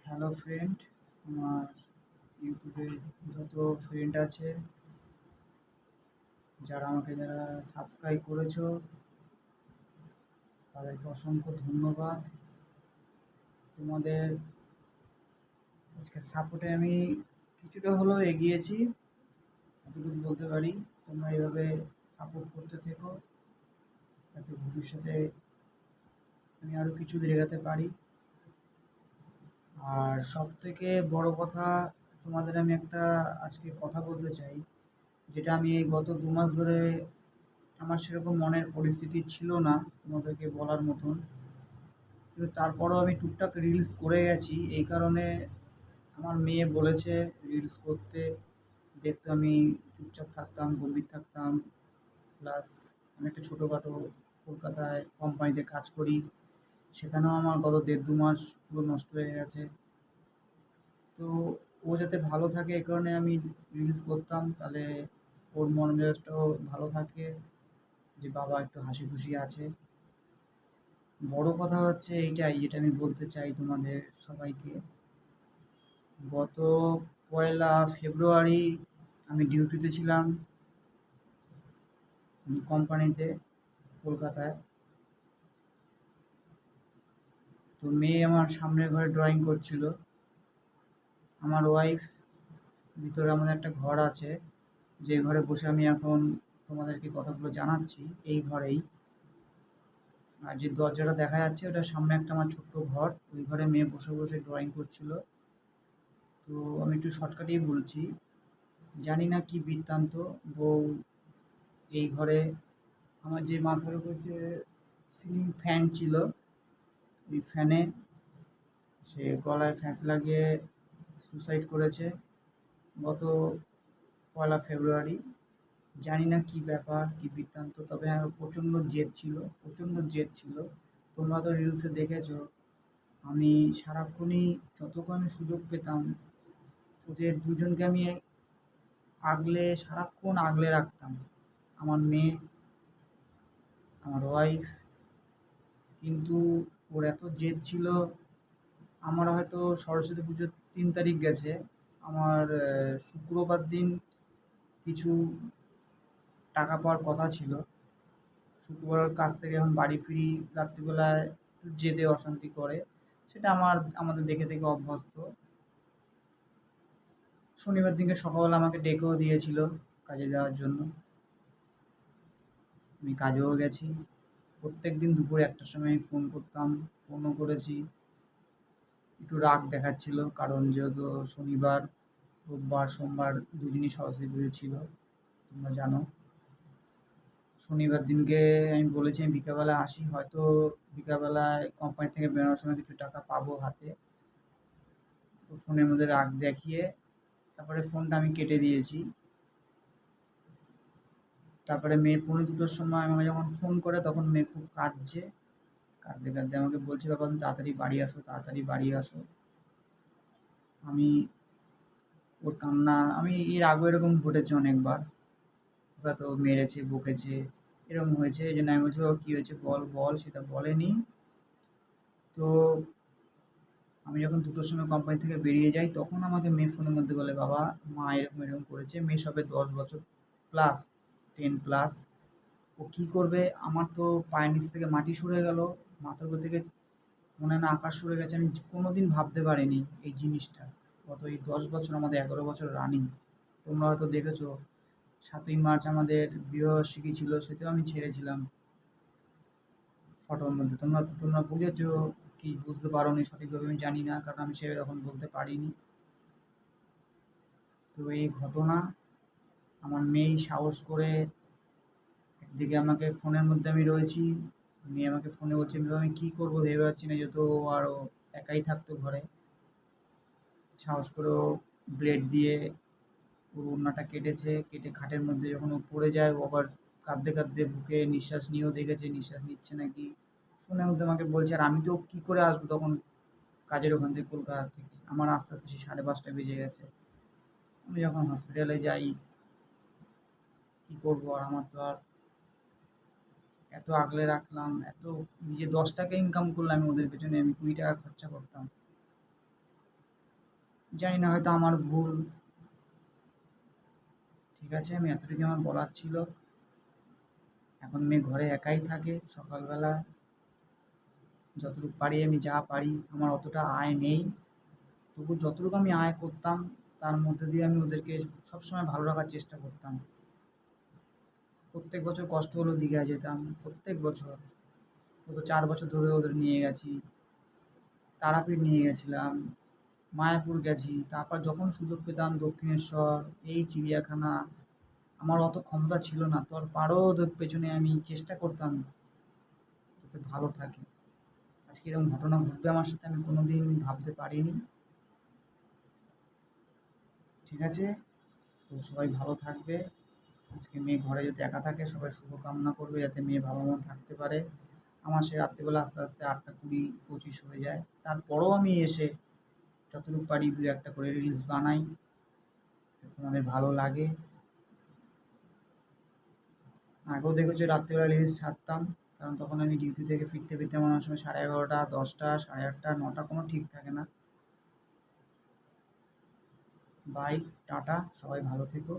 Hello friend, আমার ইউটিউবে যত ফ্রেন্ড আছে, যারা সাবস্ক্রাইব করেছো, তাদেরকে অসংখ্য ধন্যবাদ। তোমাদের আজকে সাপোর্টে আমি কিছুটা হলেও এগিয়েছি, এতটুকু বলতে পারি। তোমরা এইভাবে সাপোর্ট করতে থেকো, যাতে ভবিষ্যতে আমি আরও কিছু দূর এগাতে পারি। আর সবথেকে বড় কথা, তোমাদের আমি একটা আজকে কথা বলতে চাই, যেটা আমি এই গত 2 মাস ধরে আমার সেরকম মনের পরিস্থিতি ছিল না তোমাদেরকে বলার মতন, কিন্তু তারপরেও আমি টুকটাক রিলস করে গেছি। এই কারণে আমার মেয়ে বলেছে রিলস করতে, দেখতে আমি চুপচাপ থাকতাম, গম্ভীর থাকতাম। প্লাস আমি একটা ছোটোখাটো কলকাতায় কোম্পানিতে কাজ করি, সেখানেও আমার গত 1.5-2 মাস পুরো নষ্ট হয়ে গেছে। তো ও যাতে ভালো থাকে এই কারণে আমি রিলস করতাম, তাহলে ওর মন মেজাজটাও ভালো থাকে, যে বাবা একটু হাসি খুশি আছে। বড় কথা হচ্ছে এইটাই, যেটা আমি বলতে চাই তোমাদের সবাইকে। গত 1লা ফেব্রুয়ারি আমি ডিউটিতে ছিলাম কোম্পানিতে, কলকাতায়। তো মেয়ে আমার সামনের ঘরে ড্রয়িং করছিল, আমার ওয়াইফ ভিতরে, আমাদের একটা ঘর আছে, যে ঘরে বসে আমি এখন তোমাদেরকে কথাগুলো জানাচ্ছি, এই ঘরেই। আর যে দরজাটা দেখা যাচ্ছে ওটার সামনে একটা আমার ছোট্ট ঘর, ওই ঘরে মেয়ে বসে বসে ড্রয়িং করছিল। তো আমি একটু শর্টকাটেই বলছি, জানি না কি বৃত্তান্ত। বউ এই ঘরে, আমার যে মাথার উপর যে সিলিং ফ্যান ছিল, ওই ফ্যানে সে গলায় ফ্যাঁস লাগিয়ে সুসাইড করেছে গত 1লা ফেব্রুয়ারি। জানি না কি ব্যাপার, কি বৃত্তান্ত, তবে হ্যাঁ, প্রচণ্ড জেদ ছিল, প্রচণ্ড জেদ ছিল। তোমরা তো রিলসে দেখেছো, আমি সারাক্ষণই যতক্ষণ আমি সুযোগ পেতাম ওদের দুজনকে আমি সারাক্ষণ আগলে রাখতাম, আমার মেয়ে, আমার ওয়াইফ। কিন্তু ওর এত জেদ ছিল। আমার হয়তো সরস্বতী পুজোর 3 তারিখ গেছে, আমার শুক্রবার দিন কিছু টাকা পাওয়ার কথা ছিল। শুক্রবার কাছ থেকে এখন বাড়ি ফিরি রাত্রিবেলায়, একটু জেদে অশান্তি করে, সেটা আমাদের দেখে দেখে অভ্যস্ত। শনিবার দিনকে সকালবেলা আমাকে ডেকেও দিয়েছিল কাজে যাওয়ার জন্য, আমি কাজেও গেছি। প্রত্যেক দিন দুপুর 1টার সময় আমি ফোন করতাম, ফোনও করেছি। একটু রাগ দেখাচ্ছিল, কারণ যেহেতু শনিবার, রোববার, সোমবার দুদিনই সরস্বতী পুজো ছিল, তোমরা জানো। শনিবার দিনকে আমি বলেছি আমি বিকালবেলা আসি, হয়তো বিকালবেলায় কোম্পানি থেকে বেরোনোর সময় কিছু টাকা পাবো হাতে। তো ফোনের মধ্যে রাগ দেখিয়ে তারপরে ফোনটা আমি কেটে দিয়েছি। তারপরে মেয়ে 2:45-র সময় আমাকে যখন ফোন করে, তখন মেয়ে খুব কাঁদছে, কাঁদতে কাঁদতে আমাকে বলছে, বাবা তুমি তাড়াতাড়ি বাড়ি আসো, তাড়াতাড়ি বাড়ি আসো। আমি ওর কান্না, আমি এর আগেও এরকম ঘটেছে অনেকবার, ওকে তো মেরেছে, বকেছে, এরকম হয়েছে। এই জন্য আমি বলছি, বাবা কী হয়েছে বল বল, সেটা বলেনি। তো আমি যখন 2টোর সময় কোম্পানি থেকে বেরিয়ে যাই, তখন আমাকে মেয়ে ফোনের মধ্যে বলে, বাবা মা এরকম এরকম করেছে। মেয়ে সবে 10 বছর প্লাস, 10+। ও কী করবে, আমার তো পায়ের নিচ থেকে মাটি সরে গেল, মাথার উপর থেকে মনে হয় না আকাশ সরে গেছে। আমি কোনোদিন ভাবতে পারিনি এই জিনিসটা। গত এই 10 বছর, আমাদের 11 বছর রানিং। তোমরা হয়তো দেখেছো, 7ই মার্চ আমাদের বিবাহবার্ষিকী ছিল, সেটাও আমি ছেড়েছিলাম ফটোর মধ্যে। তোমরা বুঝেছো কি বুঝতে পারোনি সঠিকভাবে আমি জানি না, কারণ আমি সেভাবে তখন বলতে পারিনি। তো এই ঘটনা, আমার মেয়েই সাহস করে, একদিকে আমাকে ফোনের মধ্যে আমি রয়েছি, মেয়ে আমাকে ফোনে বলছে, আমি কী করবো ভেবে পাচ্ছি না, যেহেতু ও আরও একাই থাকতো ঘরে। সাহস করে ও ব্লেড দিয়ে ওর ওড়নাটা কেটেছে, কেটে খাটের মধ্যে যখন ও পড়ে যায়, ও আবার কাঁদতে কাঁদতে বুকে নিঃশ্বাস নিয়েও দেখেছে, নিঃশ্বাস নিচ্ছে নাকি। ফোনের মধ্যে আমাকে বলছে, আর আমি তো কী করে আসবো তখন কাজের ওখান থেকে, কলকাতা থেকে। আমার আস্তে আস্তে সেই 5:30 বেজে গেছে। আমি যখন হসপিটালে যাই, কী করবো, আর আমার তো আর এত আগলে রাখলাম, এত নিজে 10 টাকা ইনকাম করলে আমি ওদের পেছনে আমি 20 টাকা খরচা করতাম। জানি না, হয়তো আমার ভুল। ঠিক আছে, আমি এতটুকু আমার বলার ছিল। এখন মেয়ে ঘরে একাই থাকে, সকালবেলা যতটুকু পারি আমি যা পারি, আমার অতটা আয় নেই, তবু যতটুকু আমি আয় করতাম তার মধ্যে দিয়ে আমি ওদেরকে সবসময় ভালো রাখার চেষ্টা করতাম। প্রত্যেক বছর কষ্ট হলেও দীঘায় যেতাম, প্রত্যেক বছর। গত 4 বছর ধরে ওদের নিয়ে গেছি, তারাপীঠ নিয়ে গেছিলাম, মায়াপুর গেছি, তারপর যখন সুযোগ পেতাম দক্ষিণেশ্বর, এই চিড়িয়াখানা। আমার অত ক্ষমতা ছিল না, তারপরও ওদের পেছনে আমি চেষ্টা করতাম যাতে ভালো থাকে। আজকে এরকম ঘটনা ঘটবে আমার সাথে আমি কোনোদিন ভাবতে পারিনি। ঠিক আছে, তো সবাই ভালো থাকবে। আজকে মেয়ে ঘরে যাতে একা থাকে, সবাই শুভকামনা করবে যাতে মেয়ে ভালো মতো থাকতে পারে। আমার সে রাত্রিবেলা আস্তে আস্তে 8টা 20 25 হয়ে যায়, তারপরেও আমি এসে যতটুকু পারি দু একটা করে রিলস বানাই, তোমাদের ভালো লাগে। আগেও দেখেছো রাত্রিবেলা রিলস ছাড়তাম, কারণ তখন আমি ডিউটি থেকে ফিরতে ফিরতে আমার অনেক সময় 11:30 10টা 8:30 9টা, কোনো ঠিক থাকে না। বাই, টাটা, সবাই ভালো থেকো।